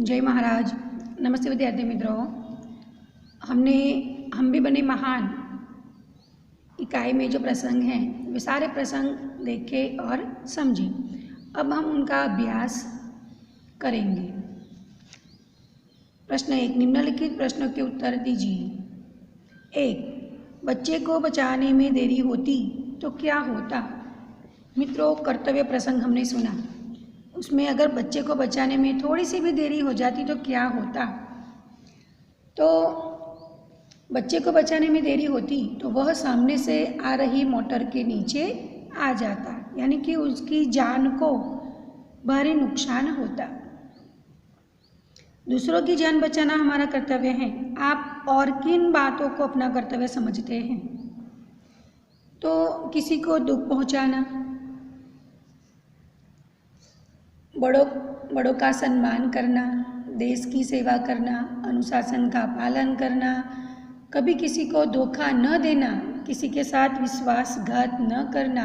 जय महाराज। नमस्ते विद्यार्थी मित्रों। हम भी बने महान इकाई में जो प्रसंग हैं वे सारे प्रसंग देखे और समझे। अब हम उनका अभ्यास करेंगे। प्रश्न 1, निम्नलिखित प्रश्नों के उत्तर दीजिए। 1, बच्चे को बचाने में देरी होती तो क्या होता। मित्रों, कर्तव्य प्रसंग हमने सुना, उसमें अगर बच्चे को बचाने में थोड़ी सी भी देरी हो जाती तो क्या होता। तो बच्चे को बचाने में देरी होती तो वह सामने से आ रही मोटर के नीचे आ जाता, यानी कि उसकी जान को भारी नुकसान होता। दूसरों की जान बचाना हमारा कर्तव्य है। आप और किन बातों को अपना कर्तव्य समझते हैं? तो किसी को दुख पहुंचाना, बड़ों का सम्मान करना, देश की सेवा करना, अनुशासन का पालन करना, कभी किसी को धोखा न देना, किसी के साथ विश्वासघात न करना,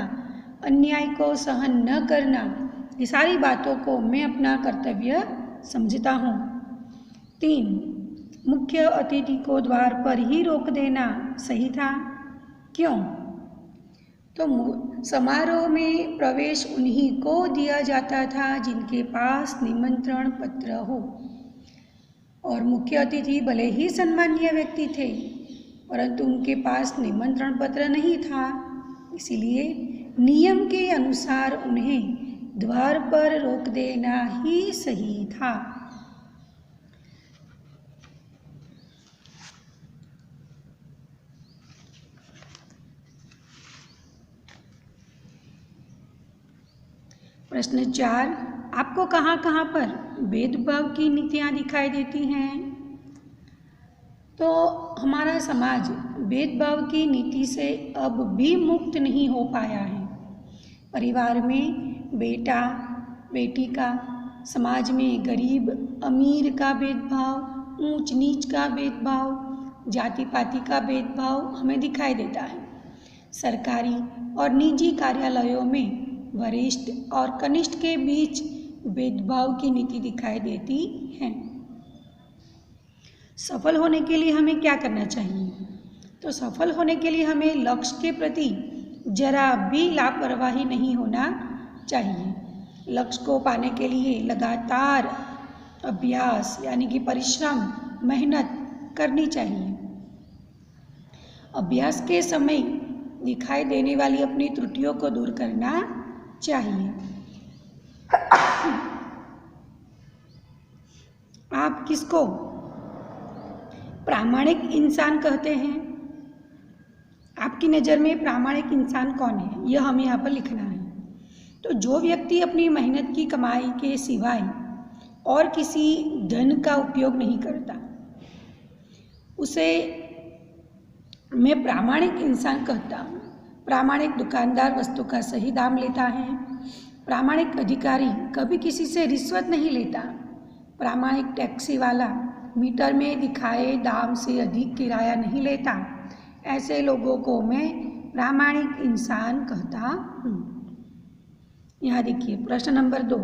अन्याय को सहन न करना, ये सारी बातों को मैं अपना कर्तव्य समझता हूँ। 3, मुख्य अतिथि को द्वार पर ही रोक देना सही था, क्यों? तो समारोह में प्रवेश उन्हीं को दिया जाता था जिनके पास निमंत्रण पत्र हो, और मुख्य अतिथि भले ही सम्मानीय व्यक्ति थे परंतु उनके पास निमंत्रण पत्र नहीं था, इसीलिए नियम के अनुसार उन्हें द्वार पर रोक देना ही सही था। प्रश्न 4, आपको कहाँ कहाँ पर भेदभाव की नीतियाँ दिखाई देती हैं? तो हमारा समाज भेदभाव की नीति से अब भी मुक्त नहीं हो पाया है। परिवार में बेटा बेटी का, समाज में गरीब अमीर का भेदभाव, ऊंच नीच का भेदभाव, जाति पाति का भेदभाव हमें दिखाई देता है। सरकारी और निजी कार्यालयों में वरिष्ठ और कनिष्ठ के बीच भेदभाव की नीति दिखाई देती है। सफल होने के लिए हमें क्या करना चाहिए? तो सफल होने के लिए हमें लक्ष्य के प्रति जरा भी लापरवाही नहीं होना चाहिए। लक्ष्य को पाने के लिए लगातार अभ्यास यानी कि परिश्रम, मेहनत करनी चाहिए। अभ्यास के समय दिखाई देने वाली अपनी त्रुटियों को दूर करना चाहिए। आप किसको प्रामाणिक इंसान कहते हैं? आपकी नज़र में प्रामाणिक इंसान कौन है, यह हमें यहाँ पर लिखना है। तो जो व्यक्ति अपनी मेहनत की कमाई के सिवाय और किसी धन का उपयोग नहीं करता, उसे मैं प्रामाणिक इंसान कहता हूँ। प्रामाणिक दुकानदार वस्तु का सही दाम लेता है। प्रामाणिक अधिकारी कभी किसी से रिश्वत नहीं लेता। प्रामाणिक टैक्सी वाला मीटर में दिखाए दाम से अधिक किराया नहीं लेता। ऐसे लोगों को मैं प्रामाणिक इंसान कहता हूँ। यहाँ देखिए प्रश्न नंबर 2,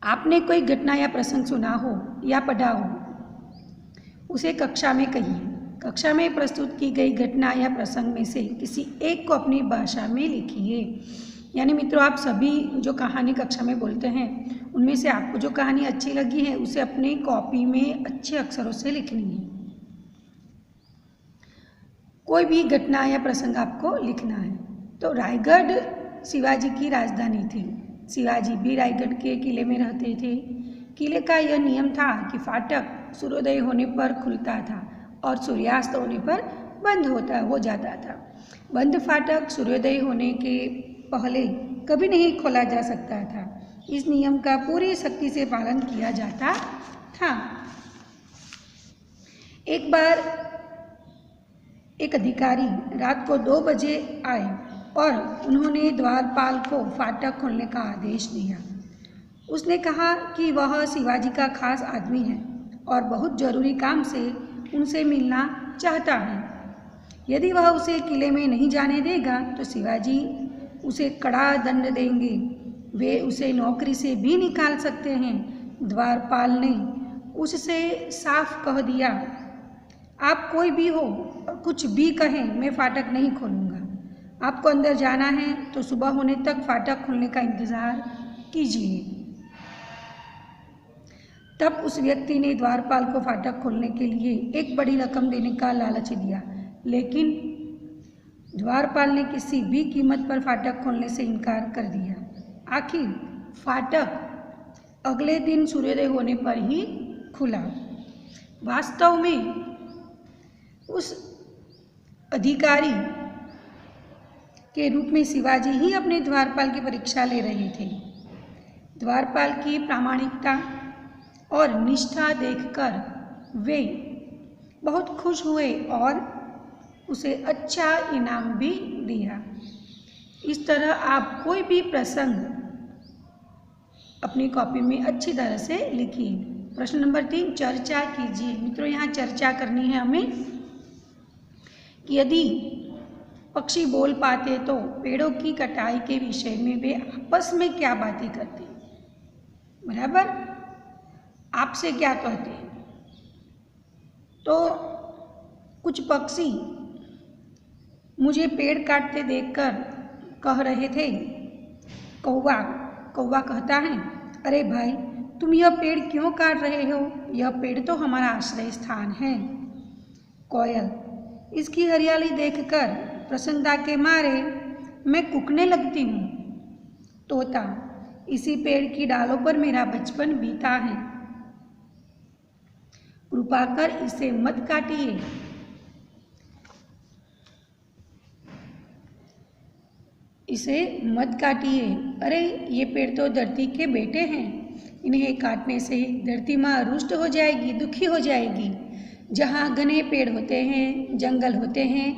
आपने कोई घटना या प्रसंग सुना हो या पढ़ा हो, उसे कक्षा में कहिए। कक्षा में प्रस्तुत की गई घटना या प्रसंग में से किसी एक को अपनी भाषा में लिखिए। यानी मित्रों, आप सभी जो कहानी कक्षा में बोलते हैं उनमें से आपको जो कहानी अच्छी लगी है उसे अपनी कॉपी में अच्छे अक्षरों से लिखनी है। कोई भी घटना या प्रसंग आपको लिखना है। तो रायगढ़ शिवाजी की राजधानी थी। शिवाजी भी रायगढ़ के किले में रहते थे। किले का यह नियम था कि फाटक सूर्योदय होने पर खुलता था और सूर्यास्त होने पर बंद हो जाता था। बंद फाटक सूर्योदय होने के पहले कभी नहीं खोला जा सकता था। इस नियम का पूरी सख्ती से पालन किया जाता था। एक बार एक अधिकारी रात को 2 बजे आए और उन्होंने द्वारपाल को फाटक खोलने का आदेश दिया। उसने कहा कि वह शिवाजी का खास आदमी है और बहुत जरूरी काम से उनसे मिलना चाहता है। यदि वह उसे किले में नहीं जाने देगा तो शिवाजी उसे कड़ा दंड देंगे। वे उसे नौकरी से भी निकाल सकते हैं। द्वारपाल ने उससे साफ कह दिया, आप कोई भी हो और कुछ भी कहें, मैं फाटक नहीं खोलूँगा। आपको अंदर जाना है तो सुबह होने तक फाटक खुलने का इंतज़ार कीजिए। तब उस व्यक्ति ने द्वारपाल को फाटक खोलने के लिए एक बड़ी रकम देने का लालच दिया, लेकिन द्वारपाल ने किसी भी कीमत पर फाटक खोलने से इनकार कर दिया। आखिर फाटक अगले दिन सूर्योदय होने पर ही खुला। वास्तव में उस अधिकारी के रूप में शिवाजी ही अपने द्वारपाल की परीक्षा ले रहे थे। द्वारपाल की प्रामाणिकता और निष्ठा देखकर वे बहुत खुश हुए और उसे अच्छा इनाम भी दिया। इस तरह आप कोई भी प्रसंग अपनी कॉपी में अच्छी तरह से लिखिए। प्रश्न नंबर 3, चर्चा कीजिए। मित्रों, यहाँ चर्चा करनी है हमें कि यदि पक्षी बोल पाते तो पेड़ों की कटाई के विषय में वे आपस में क्या बातें करते, बराबर, आपसे क्या कहते हैं। तो कुछ पक्षी मुझे पेड़ काटते देखकर कह रहे थे, कौवा कहता है, अरे भाई, तुम यह पेड़ क्यों काट रहे हो, यह पेड़ तो हमारा आश्रय स्थान है। कोयल, इसकी हरियाली देखकर प्रसन्नता के मारे मैं कूकने लगती हूँ। तोता, इसी पेड़ की डालों पर मेरा बचपन बीता है, कृपा कर इसे मत काटिए। इसे मत काटिए, अरे ये पेड़ तो धरती के बेटे हैं, इन्हें काटने से धरती माँ रुष्ट हो जाएगी, दुखी हो जाएगी। जहाँ घने पेड़ होते हैं, जंगल होते हैं,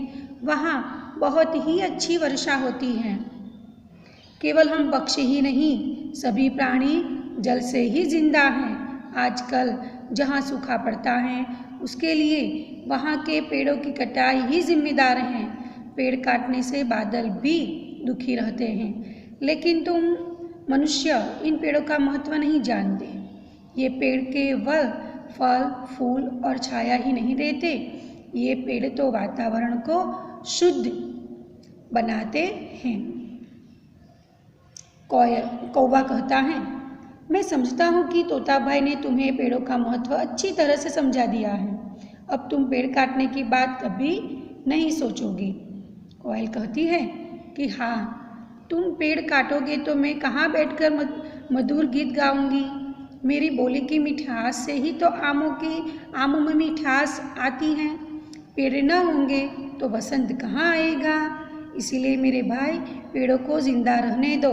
वहाँ बहुत ही अच्छी वर्षा होती है। केवल हम पक्षी ही नहीं, सभी प्राणी जल से ही जिंदा हैं। आजकल जहाँ सूखा पड़ता है उसके लिए वहाँ के पेड़ों की कटाई ही जिम्मेदार हैं। पेड़ काटने से बादल भी दुखी रहते हैं, लेकिन तुम मनुष्य इन पेड़ों का महत्व नहीं जानते। ये पेड़ केवल फल, फूल और छाया ही नहीं देते, ये पेड़ तो वातावरण को शुद्ध बनाते हैं। कौवा कहता है, मैं समझता हूँ कि तोता भाई ने तुम्हें पेड़ों का महत्व अच्छी तरह से समझा दिया है। अब तुम पेड़ काटने की बात कभी नहीं सोचोगे। कोयल कहती है कि हाँ, तुम पेड़ काटोगे तो मैं कहाँ बैठकर मधुर गीत गाऊंगी। मेरी बोली की मिठास से ही तो आमों में मिठास आती है। पेड़ न होंगे तो बसंत कहाँ आएगा। इसीलिए मेरे भाई, पेड़ों को जिंदा रहने दो।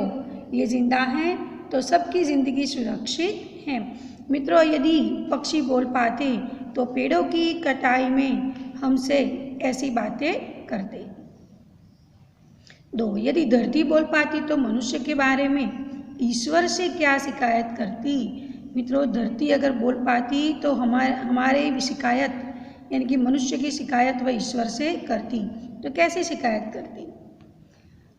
ये जिंदा हैं तो सबकी जिंदगी सुरक्षित है। मित्रों, यदि पक्षी बोल पाते तो पेड़ों की कटाई में हमसे ऐसी बातें करते। 2, यदि धरती बोल पाती तो मनुष्य के बारे में ईश्वर से क्या शिकायत करती। मित्रों, धरती अगर बोल पाती तो हमारे शिकायत यानी कि मनुष्य की शिकायत वह ईश्वर से करती। तो कैसे शिकायत करती।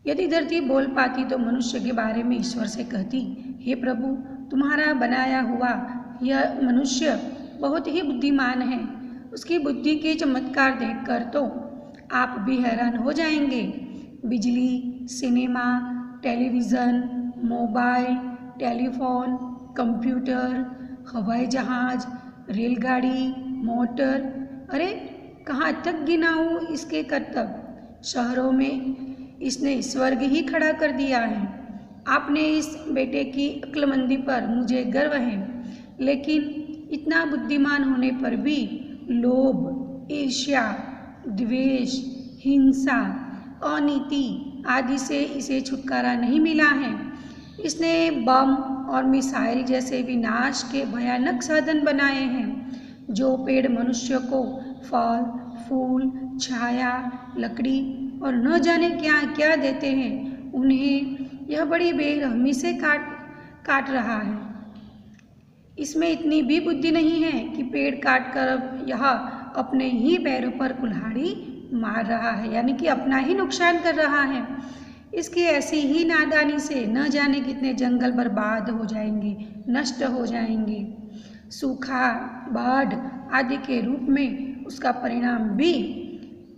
यदि धरती बोल पाती तो मनुष्य के बारे में ईश्वर से कहती, हे प्रभु, तुम्हारा बनाया हुआ यह मनुष्य बहुत ही बुद्धिमान है। उसकी बुद्धि के चमत्कार देखकर तो आप भी हैरान हो जाएंगे। बिजली, cinema, television, mobile, telephone, computer, हवाई जहाज, रेलगाड़ी, मोटर, अरे कहाँ तक गिनाऊँ इसके करतब। शहरों में इसने स्वर्ग ही खड़ा कर दिया है। आपने इस बेटे की अक्लमंदी पर मुझे गर्व है, लेकिन इतना बुद्धिमान होने पर भी लोभ, ईर्ष्या, द्वेष, हिंसा, अनीति आदि से इसे छुटकारा नहीं मिला है। इसने बम और मिसाइल जैसे विनाश के भयानक साधन बनाए हैं। जो पेड़ मनुष्य को फल, फूल, छाया, लकड़ी और न जाने क्या क्या देते हैं, उन्हें यह बड़ी बेरहमी से काट रहा है। इसमें इतनी भी बुद्धि नहीं है कि पेड़ काट कर यह अपने ही पैरों पर कुल्हाड़ी मार रहा है, यानी कि अपना ही नुकसान कर रहा है। इसकी ऐसी ही नादानी से न जाने कितने जंगल बर्बाद हो जाएंगे, नष्ट हो जाएंगे। सूखा, बाढ़ आदि के रूप में उसका परिणाम भी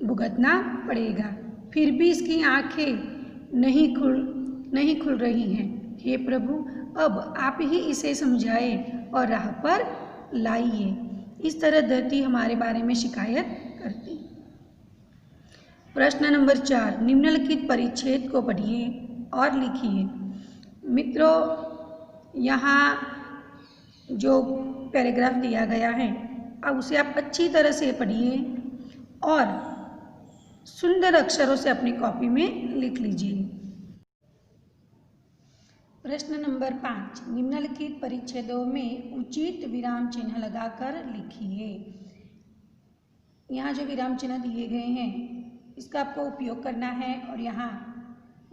भुगतना पड़ेगा। फिर भी इसकी आंखें नहीं खुल रही हैं। हे प्रभु, अब आप ही इसे समझाएं और राह पर लाइए। इस तरह धरती हमारे बारे में शिकायत करती। प्रश्न नंबर 4, निम्नलिखित परिच्छेद को पढ़िए और लिखिए। मित्रों, यहाँ जो पैराग्राफ दिया गया है, अब उसे आप अच्छी तरह से पढ़िए और सुंदर अक्षरों से अपनी कॉपी में लिख लीजिए। प्रश्न नंबर 5, निम्नलिखित परिच्छेदों में उचित विराम चिन्ह लगाकर लिखिए। यहाँ जो विराम चिन्ह दिए गए हैं इसका आपको उपयोग करना है और यहाँ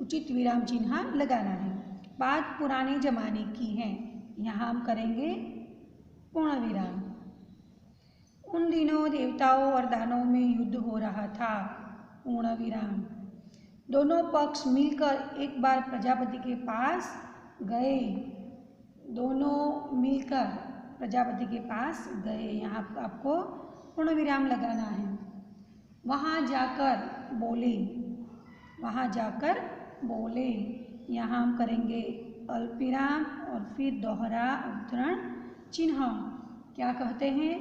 उचित विराम चिन्ह लगाना है। बात पुराने जमाने की है, यहाँ हम करेंगे पूर्ण विराम। उन दिनों देवताओं और दानवों में युद्ध हो रहा था, पूर्ण विराम। दोनों पक्ष मिलकर एक बार प्रजापति के पास गए, दोनों मिलकर प्रजापति के पास गए, यहाँ आपको पूर्ण विराम लगाना है। वहाँ जाकर बोले, यहाँ हम करेंगे अल्पविराम और फिर दोहरा उद्धरण चिन्ह। क्या कहते हैं?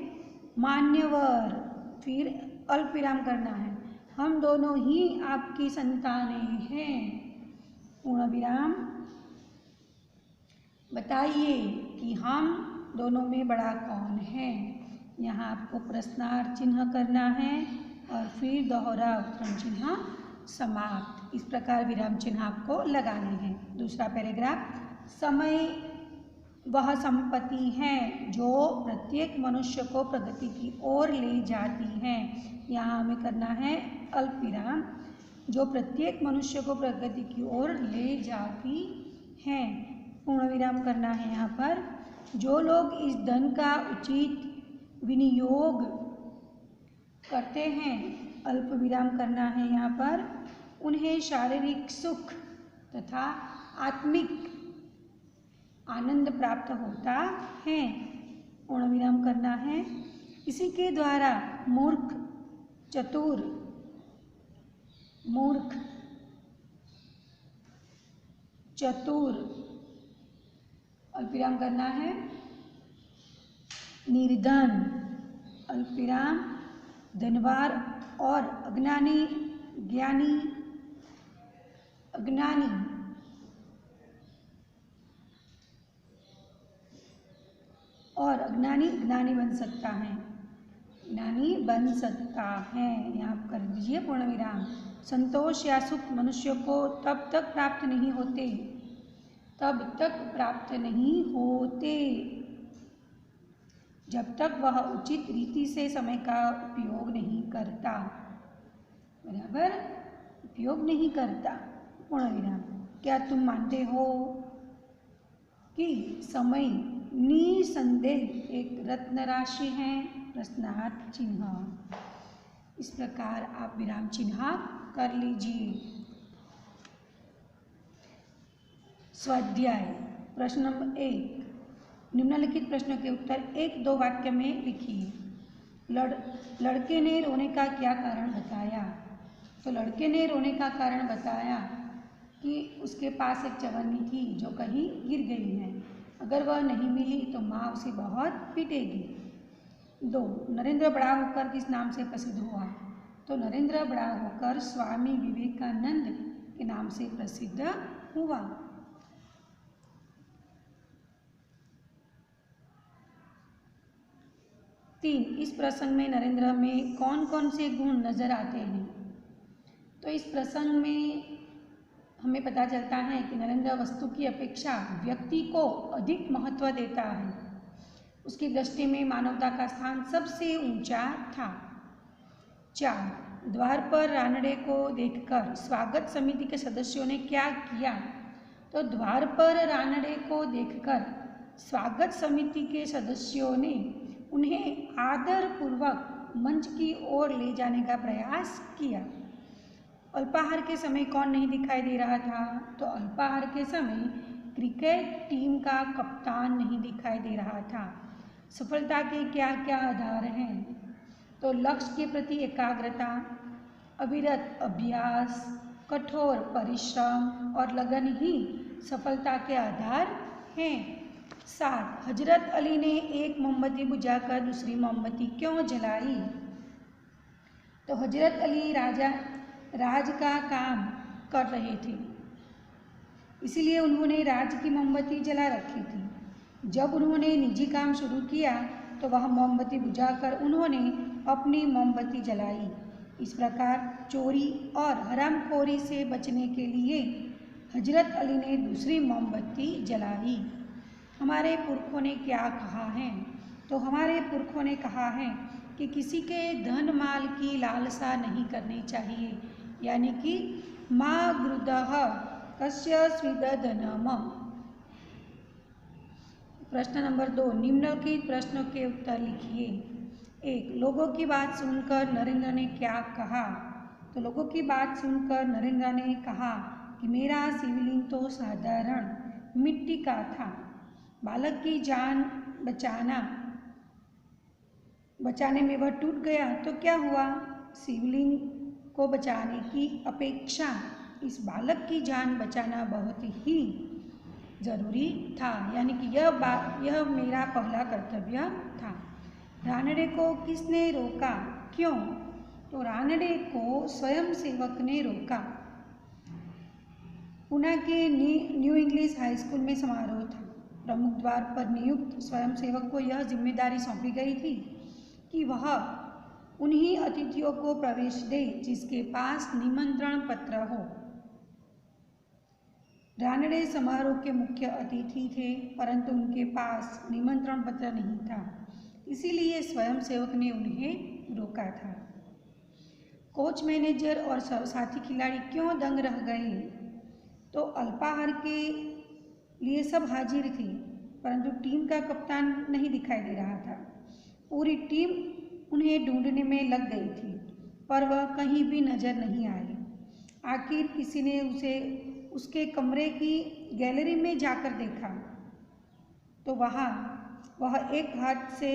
मान्यवर, फिर अल्पविराम करना है। हम दोनों ही आपकी संतानें हैं, पूर्ण विराम। बताइए कि हम दोनों में बड़ा कौन है? यहाँ आपको प्रश्नार्थ चिन्ह करना है और फिर दोहरा उद्धरण चिन्ह समाप्त। इस प्रकार विराम चिन्ह आपको लगाने हैं। दूसरा पैराग्राफ, समय वह संपत्ति है जो प्रत्येक मनुष्य को प्रगति की ओर ले जाती है। यहाँ हमें करना है अल्पविराम, जो प्रत्येक मनुष्य को प्रगति की ओर ले जाती है, पूर्ण विराम करना है। यहाँ पर जो लोग इस धन का उचित विनियोग करते हैं, अल्प विराम करना है। यहाँ पर उन्हें शारीरिक सुख तथा आत्मिक आनंद प्राप्त होता है, पूर्ण विराम करना है। इसी के द्वारा मूर्ख चतुर अल्पविराम करना है। निर्धन अल्पविराम, धनवान और अज्ञानी ज्ञानी बन सकता है, यहाँ कर दीजिए पूर्ण विराम। संतोष या सुख मनुष्य को तब तक प्राप्त नहीं होते जब तक वह उचित रीति से समय का उपयोग नहीं करता, बराबर, उपयोग नहीं करता, पूर्ण विराम। क्या तुम मानते हो कि समय निसंदेह एक रत्न राशि है? प्रश्नार्थ चिन्ह। इस प्रकार आप विराम चिन्ह कर लीजिए। स्वाध्याय प्रश्न नंबर 1, निम्नलिखित प्रश्न के उत्तर 1-2 वाक्य में लिखिए। लड़के ने रोने का क्या कारण बताया? तो लड़के ने रोने का कारण बताया कि उसके पास एक चवन्नी थी जो कहीं गिर गई है, अगर वह नहीं मिली तो माँ उसे बहुत पीटेगी। 2, नरेंद्र बड़ा होकर किस नाम से प्रसिद्ध हुआ? तो नरेंद्र बड़ा होकर स्वामी विवेकानंद के नाम से प्रसिद्ध हुआ। 3, इस प्रसंग में नरेंद्र में कौन कौन से गुण नजर आते हैं? तो इस प्रसंग में हमें पता चलता है कि नरेंद्र वस्तु की अपेक्षा व्यक्ति को अधिक महत्व देता है। उसकी दृष्टि में मानवता का स्थान सबसे ऊंचा था। 4, द्वार पर रानड़े को देखकर स्वागत समिति के सदस्यों ने क्या किया? तो द्वार पर रानड़े को देखकर स्वागत समिति के सदस्यों ने उन्हें आदरपूर्वक मंच की ओर ले जाने का प्रयास किया अल्पाहार के समय कौन नहीं दिखाई दे रहा था? तो अल्पाहार के समय क्रिकेट टीम का कप्तान नहीं दिखाई दे रहा था। सफलता के क्या क्या आधार हैं? तो लक्ष्य के प्रति एकाग्रता, अविरत अभ्यास, कठोर परिश्रम और लगन ही सफलता के आधार हैं। 7. हजरत अली ने एक मोमबत्ती बुझाकर दूसरी मोमबत्ती क्यों जलाई? तो हजरत अली राज का काम कर रहे थे, इसीलिए उन्होंने राज की मोमबत्ती जला रखी थी। जब उन्होंने निजी काम शुरू किया तो वह मोमबत्ती बुझाकर उन्होंने अपनी मोमबत्ती जलाई। इस प्रकार चोरी और हरामखोरी से बचने के लिए हजरत अली ने दूसरी मोमबत्ती जलाई। हमारे पुरखों ने क्या कहा है? तो हमारे पुरखों ने कहा है कि किसी के धन माल की लालसा नहीं करनी चाहिए, यानी कि मा गृदः कस्य स्विदधनम। प्रश्न नंबर 2, निम्नलिखित प्रश्नों के उत्तर लिखिए। 1. लोगों की बात सुनकर नरेंद्र ने क्या कहा? तो लोगों की बात सुनकर नरेंद्र ने कहा कि मेरा शिवलिंग तो साधारण मिट्टी का था। बालक की जान बचाने में वह टूट गया तो क्या हुआ? शिवलिंग को बचाने की अपेक्षा इस बालक की जान बचाना बहुत ही जरूरी था, यानी कि यह मेरा पहला कर्तव्य था। रानडे को किसने रोका? क्यों? तो रानडे को स्वयं सेवक ने रोका। पुणे के न्यू इंग्लिश हाई स्कूल में समारोह था। प्रमुख द्वार पर नियुक्त स्वयं सेवक को यह जिम्मेदारी सौंपी गई थी कि वह उन्हीं अतिथियों को प्रवेश दे जिसके पास निमंत्रण पत्र हो। रानडे समारोह के मुख्य अतिथि थे, परंतु उनके पास निमंत्रण पत्र नहीं था, इसीलिए स्वयं सेवक ने उन्हें रोका था। कोच, मैनेजर और साथी खिलाड़ी क्यों दंग रह गए? तो अल्पाहार के लिए सब हाजिर थे, परंतु टीम का कप्तान नहीं दिखाई दे रहा था। पूरी टीम उन्हें ढूंढने में लग गई थी, पर वह कहीं भी नजर नहीं आई। आखिर किसी ने उसे उसके कमरे की गैलरी में जाकर देखा तो वहाँ वह एक हाथ से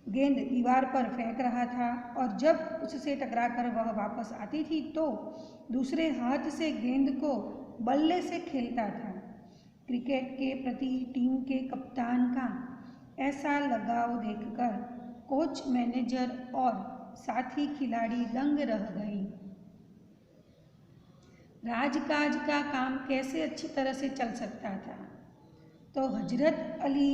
गेंद दीवार पर फेंक रहा था और जब उससे टकराकर वह वापस आती थी तो दूसरे हाथ से गेंद को बल्ले से खेलता था। क्रिकेट के प्रति टीम के कप्तान का ऐसा लगाव देखकर कोच, मैनेजर और साथी खिलाड़ी दंग रह गए। राजकाज का काम कैसे अच्छी तरह से चल सकता था? तो हजरत अली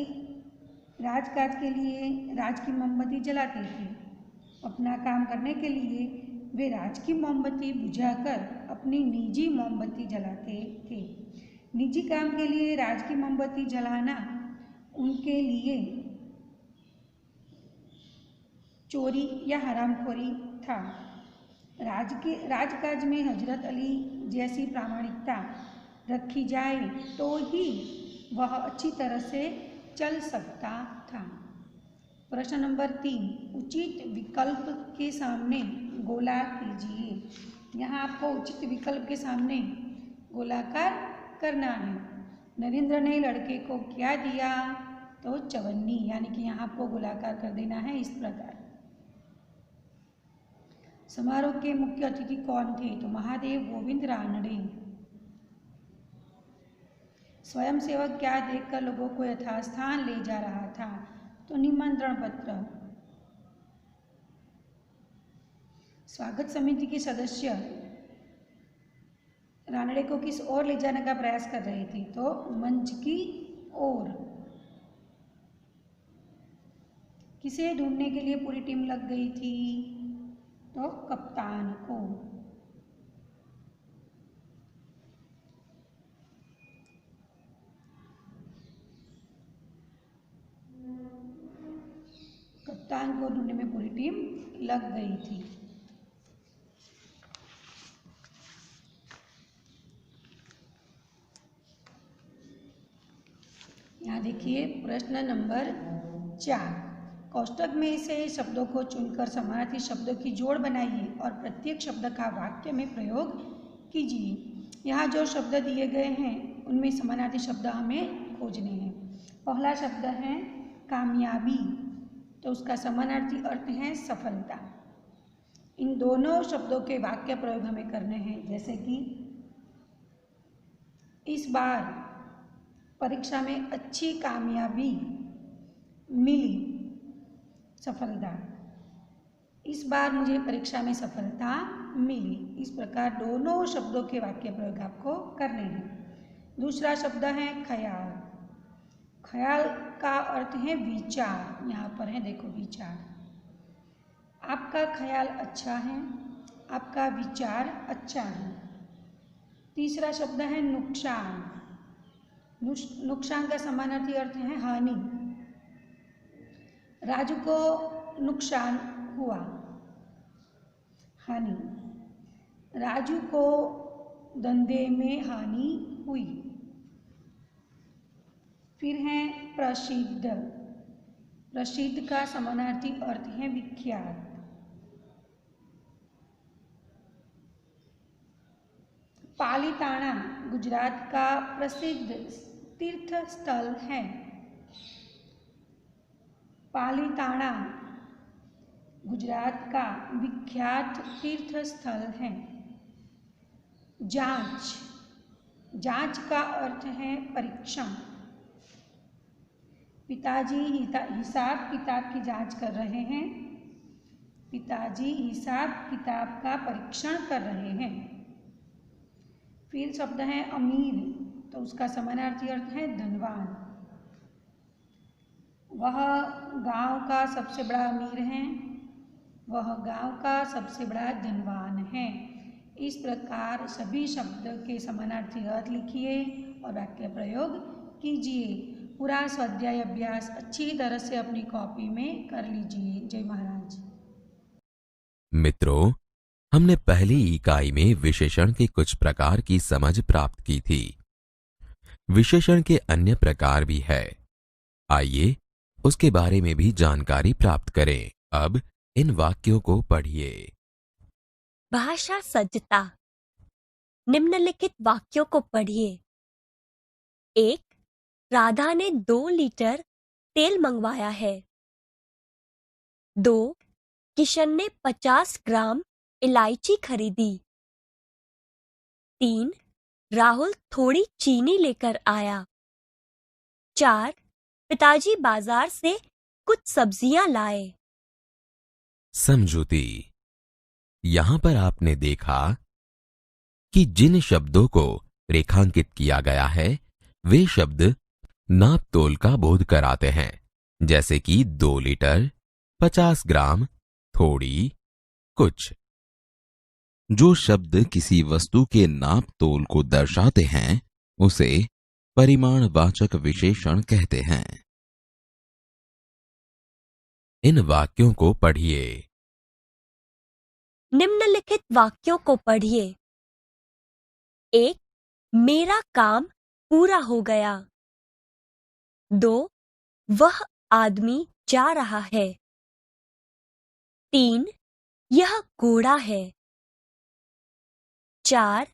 राजकाज के लिए राज की मोमबत्ती जलाते थे। अपना काम करने के लिए वे राज की मोमबत्ती बुझाकर अपनी निजी मोमबत्ती जलाते थे। निजी काम के लिए राज की मोमबत्ती जलाना उनके लिए चोरी या हरामखोरी था। राजकाज में हजरत अली जैसी प्रामाणिकता रखी जाए तो ही वह अच्छी तरह से चल सकता था। प्रश्न नंबर 3, उचित विकल्प के सामने गोला कीजिए। यहाँ आपको उचित विकल्प के सामने गोलाकार करना है। नरेंद्र ने लड़के को क्या दिया? तो चवन्नी, यानी कि यहाँ आपको गोलाकार कर देना है इस प्रकार। समारोह के मुख्य अतिथि कौन थे? तो महादेव गोविंद रानडे। स्वयं सेवक क्या देखकर लोगों को यथास्थान ले जा रहा था? तो निमंत्रण पत्र। स्वागत समिति के सदस्य रानडे को किस ओर ले जाने का प्रयास कर रहे थे? तो मंच की ओर। किसे ढूंढने के लिए पूरी टीम लग गई थी? तो कप्तान को। कप्तान को ढूंढने में पूरी टीम लग गई थी। यहाँ देखिए प्रश्न नंबर 4, कोष्ठक में से शब्दों को चुनकर समानार्थी शब्दों की जोड़ बनाइए और प्रत्येक शब्द का वाक्य में प्रयोग कीजिए। यहाँ जो शब्द दिए गए हैं उनमें समानार्थी शब्द हमें खोजने हैं। पहला शब्द है कामयाबी, तो उसका समानार्थी अर्थ है सफलता। इन दोनों शब्दों के वाक्य प्रयोग हमें करने हैं, जैसे कि इस बार परीक्षा में अच्छी कामयाबी मिली, सफलता। इस बार मुझे परीक्षा में सफलता मिली। इस प्रकार दोनों शब्दों के वाक्य प्रयोग आपको करने हैं। दूसरा शब्द है ख्याल। ख्याल का अर्थ है विचार। यहाँ पर है, देखो, विचार। आपका ख्याल अच्छा है, आपका विचार अच्छा है। तीसरा शब्द है नुकसान। नुकसान का समानार्थी अर्थ है हानि। राजू को नुकसान हुआ, हानि। राजू को धंधे में हानि हुई। फिर है प्रसिद्ध। प्रसिद्ध का समानार्थी अर्थ है विख्यात। पालीताणा गुजरात का प्रसिद्ध तीर्थ स्थल है। पालीताणा गुजरात का विख्यात तीर्थ स्थल है। जांच। जांच का अर्थ है परीक्षण। पिताजी हिसाब किताब की जांच कर रहे हैं। पिताजी हिसाब किताब का परीक्षण कर रहे हैं। फिर शब्द है अमीर, तो उसका समानार्थी अर्थ है धनवान। वह गांव का सबसे बड़ा अमीर है, वह गांव का सबसे बड़ा धनवान है। इस प्रकार सभी शब्द के समानार्थी अर्थ लिखिए और वाक्य प्रयोग कीजिए। पूरा स्वाध्याय अभ्यास अच्छी तरह से अपनी कॉपी में कर लीजिए। जय महाराज। मित्रों, हमने पहली इकाई में विशेषण के कुछ प्रकार की समझ प्राप्त की थी। विशेषण के अन्य प्रकार भी है, आइए उसके बारे में भी जानकारी प्राप्त करें। अब इन वाक्यों को पढ़िए। भाषा सज्जता। निम्नलिखित वाक्यों को पढ़िए। 1. राधा ने 2 लीटर तेल मंगवाया है। 2. किशन ने 50 ग्राम इलायची खरीदी। 3. राहुल थोड़ी चीनी लेकर आया। 4. पिताजी बाजार से कुछ सब्जियां लाए। समझूती। यहां पर आपने देखा कि जिन शब्दों को रेखांकित किया गया है वे शब्द नाप तोल का बोध कराते हैं, जैसे कि 2 लीटर, 50 ग्राम, थोड़ी, कुछ। जो शब्द किसी वस्तु के नाप तोल को दर्शाते हैं उसे परिमाणवाचक विशेषण कहते हैं। इन वाक्यों को पढ़िए। निम्नलिखित वाक्यों को पढ़िए। 1. मेरा काम पूरा हो गया। 2. वह आदमी जा रहा है। 3. यह घोड़ा है। 4.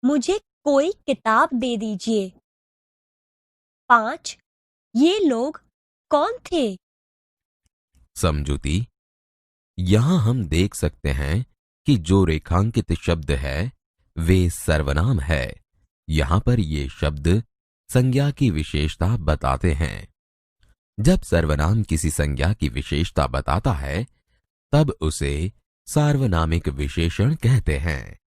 मुझे कोई किताब दे दीजिए। 5. ये लोग कौन थे? समझूती। यहां हम देख सकते हैं कि जो रेखांकित शब्द है वे सर्वनाम है। यहां पर ये शब्द संज्ञा की विशेषता बताते हैं। जब सर्वनाम किसी संज्ञा की विशेषता बताता है तब उसे सार्वनामिक विशेषण कहते हैं।